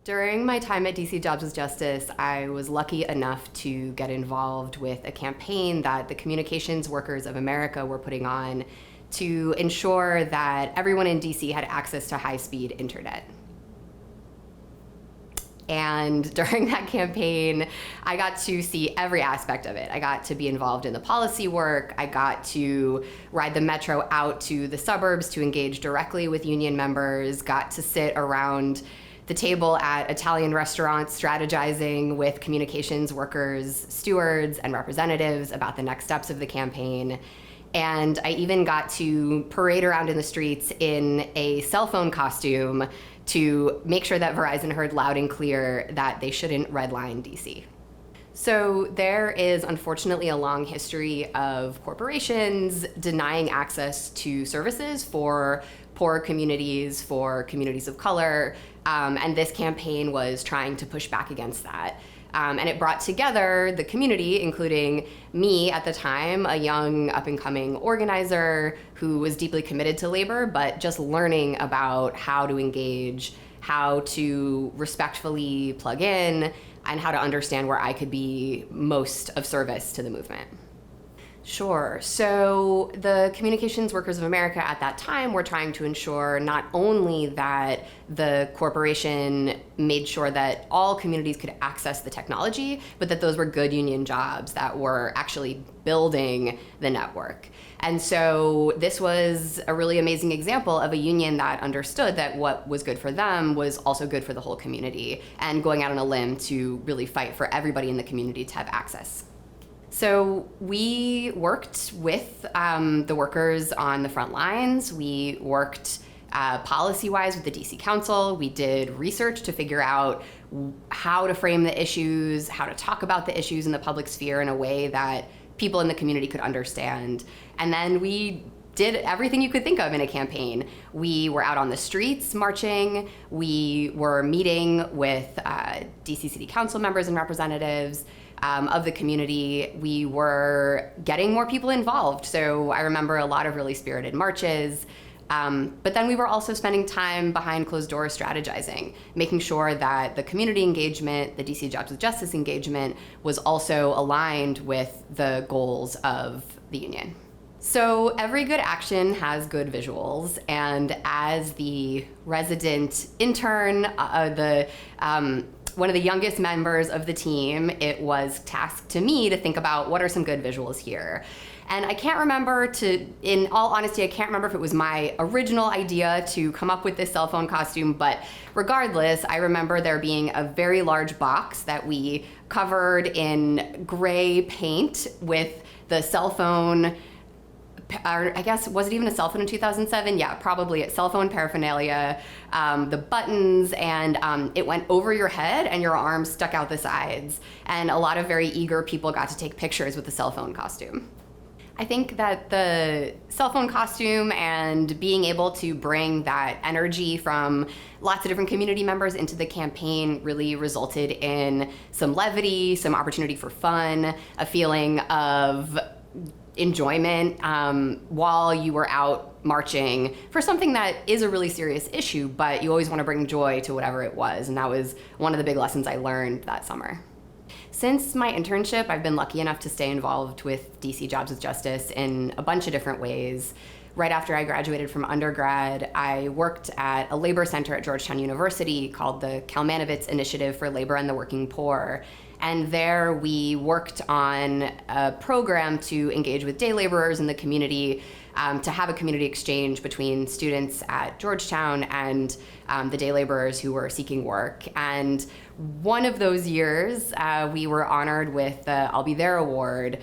During my time at DC Jobs with Justice, I was lucky enough to get involved with a campaign that the Communications Workers of America were putting on to ensure that everyone in DC had access to high-speed internet. And during that campaign, I got to see every aspect of it. I got to be involved in the policy work. I got to ride the metro out to the suburbs to engage directly with union members, got to sit around the table at Italian restaurants strategizing with communications workers, stewards, and representatives about the next steps of the campaign. And I even got to parade around in the streets in a cell phone costume to make sure that Verizon heard loud and clear that they shouldn't redline DC. So there is unfortunately a long history of corporations denying access to services for poor communities, for communities of color, and this campaign was trying to push back against that. And it brought together the community, including me at the time, a young up-and-coming organizer who was deeply committed to labor, but just learning about how to engage, how to respectfully plug in, and how to understand where I could be most of service to the movement. Sure. So the Communications Workers of America at that time were trying to ensure not only that the corporation made sure that all communities could access the technology, but that those were good union jobs that were actually building the network. And so this was a really amazing example of a union that understood that what was good for them was also good for the whole community, and going out on a limb to really fight for everybody in the community to have access. So we worked with the workers on the front lines. We worked policy-wise with the DC Council. We did research to figure out how to frame the issues, how to talk about the issues in the public sphere in a way that people in the community could understand. And then we did everything you could think of in a campaign. We were out on the streets marching. We were meeting with DC City Council members and representatives of the community. We were getting more people involved. So I remember a lot of really spirited marches. But then we were also spending time behind closed doors strategizing, making sure that the community engagement, the DC Jobs with Justice engagement, was also aligned with the goals of the union. So every good action has good visuals, and as the resident intern, one of the youngest members of the team, it was tasked to me to think about what are some good visuals here. And I can't remember in all honesty, I can't remember if it was my original idea to come up with this cell phone costume, but regardless, I remember there being a very large box that we covered in gray paint with the cell phone, I guess, was it even a cell phone in 2007? Yeah, probably a cell phone paraphernalia, the buttons, and it went over your head and your arms stuck out the sides. And a lot of very eager people got to take pictures with the cell phone costume. I think that the cell phone costume and being able to bring that energy from lots of different community members into the campaign really resulted in some levity, some opportunity for fun, a feeling of enjoyment while you were out marching for something that is a really serious issue, but you always want to bring joy to whatever it was. And that was one of the big lessons I learned that summer. Since my internship, I've been lucky enough to stay involved with DC Jobs with Justice in a bunch of different ways. Right after I graduated from undergrad, I worked at a labor center at Georgetown University called the Kalmanovitz Initiative for Labor and the Working Poor. And there we worked on a program to engage with day laborers in the community, to have a community exchange between students at Georgetown and the day laborers who were seeking work. And one of those years, we were honored with the I'll Be There award,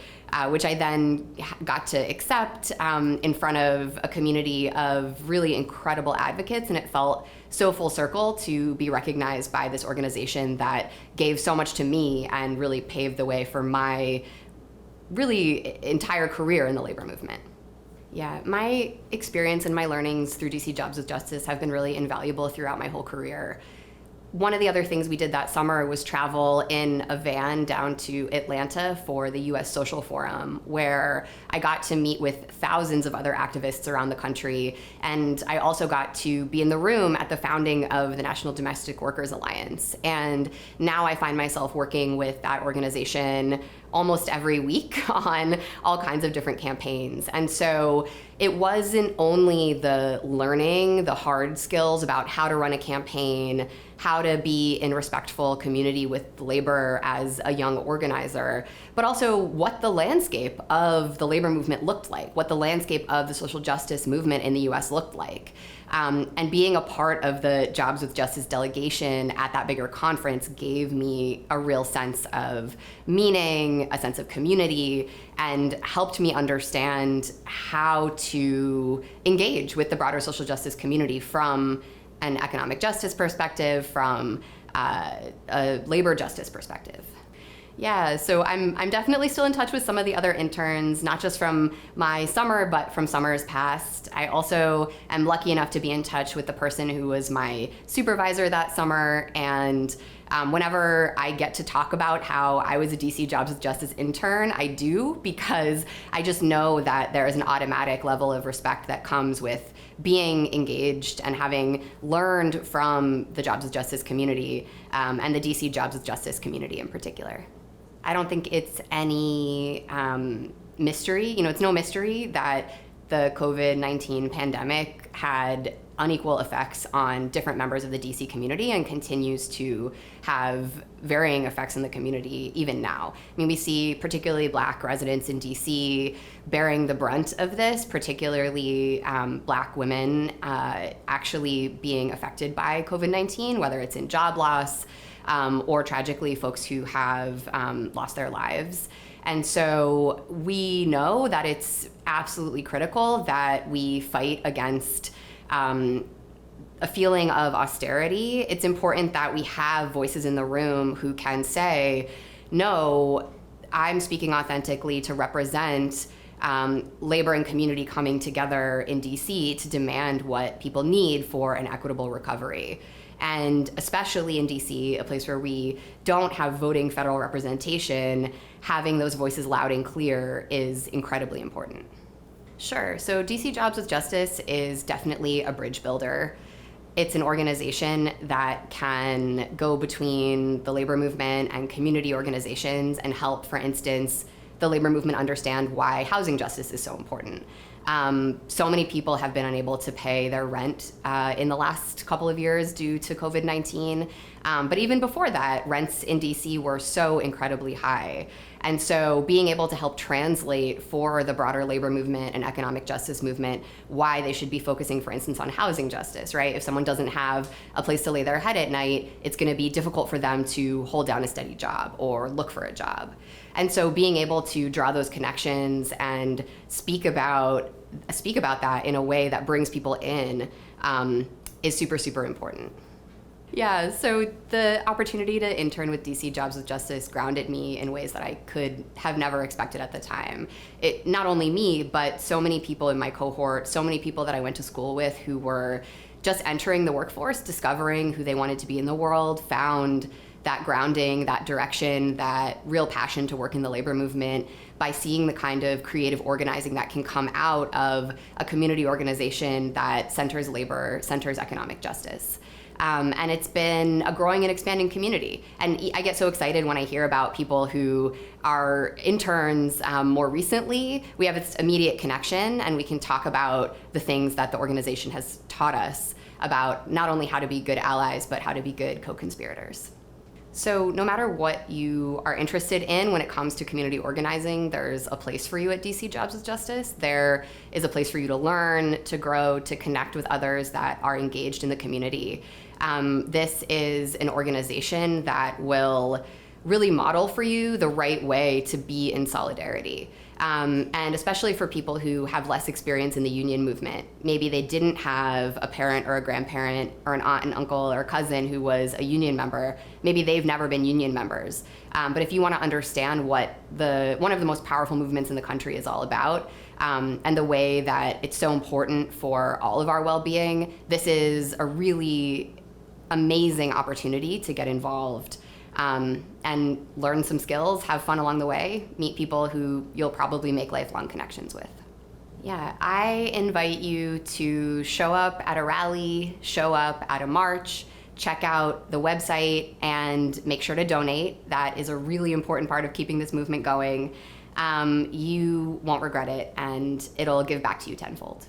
which I then got to accept in front of a community of really incredible advocates, and it felt so full circle to be recognized by this organization that gave so much to me and really paved the way for my really entire career in the labor movement. Yeah, my experience and my learnings through DC Jobs with Justice have been really invaluable throughout my whole career. One of the other things we did that summer was travel in a van down to Atlanta for the U.S. Social Forum, where I got to meet with thousands of other activists around the country. And I also got to be in the room at the founding of the National Domestic Workers Alliance. And now I find myself working with that organization almost every week on all kinds of different campaigns. And so it wasn't only the learning, the hard skills about how to run a campaign, how to be in respectful community with labor as a young organizer, but also what the landscape of the labor movement looked like, what the landscape of the social justice movement in the US looked like. And being a part of the Jobs with Justice delegation at that bigger conference gave me a real sense of meaning, a sense of community, and helped me understand how to engage with the broader social justice community from an economic justice perspective, from a labor justice perspective. Yeah, so I'm definitely still in touch with some of the other interns, not just from my summer, but from summers past. I also am lucky enough to be in touch with the person who was my supervisor that summer, and whenever I get to talk about how I was a DC Jobs with Justice intern, I do, because I just know that there is an automatic level of respect that comes with being engaged and having learned from the Jobs with Justice community, and the DC Jobs with Justice community in particular. I don't think it's any mystery. It's no mystery that the COVID-19 pandemic had unequal effects on different members of the DC community and continues to have varying effects in the community even now. I mean, we see particularly Black residents in DC bearing the brunt of this, particularly Black women actually being affected by COVID-19, whether it's in job loss, or tragically folks who have lost their lives. And so we know that it's absolutely critical that we fight against a feeling of austerity. It's important that we have voices in the room who can say, no, I'm speaking authentically to represent labor and community coming together in DC to demand what people need for an equitable recovery. And especially in DC, a place where we don't have voting federal representation, having those voices loud and clear is incredibly important. Sure, so DC Jobs with Justice is definitely a bridge builder. It's an organization that can go between the labor movement and community organizations and help, for instance, the labor movement understand why housing justice is so important. So many people have been unable to pay their rent in the last couple of years due to COVID-19. But even before that, rents in DC were so incredibly high. And so being able to help translate for the broader labor movement and economic justice movement why they should be focusing, for instance, on housing justice, right? If someone doesn't have a place to lay their head at night, it's going to be difficult for them to hold down a steady job or look for a job. And so being able to draw those connections and speak about that in a way that brings people in is super, super important. Yeah, so the opportunity to intern with DC Jobs with Justice grounded me in ways that I could have never expected at the time. It, not only me, but so many people in my cohort, so many people that I went to school with who were just entering the workforce, discovering who they wanted to be in the world, found that grounding, that direction, that real passion to work in the labor movement by seeing the kind of creative organizing that can come out of a community organization that centers labor, centers economic justice. And it's been a growing and expanding community. And I get so excited when I hear about people who are interns more recently. We have this immediate connection, and we can talk about the things that the organization has taught us about not only how to be good allies, but how to be good co-conspirators. So no matter what you are interested in when it comes to community organizing, there's a place for you at DC Jobs with Justice. There is a place for you to learn, to grow, to connect with others that are engaged in the community. This is an organization that will really model for you the right way to be in solidarity. And especially for people who have less experience in the union movement. Maybe they didn't have a parent or a grandparent or an aunt and uncle or a cousin who was a union member. Maybe they've never been union members. But if you want to understand what one of the most powerful movements in the country is all about, and the way that it's so important for all of our well-being, this is a really amazing opportunity to get involved and learn some skills, have fun along the way, meet people who you'll probably make lifelong connections with. Yeah, I invite you to show up at a rally, show up at a march, check out the website, and make sure to donate. That is a really important part of keeping this movement going. You won't regret it, and it'll give back to you tenfold.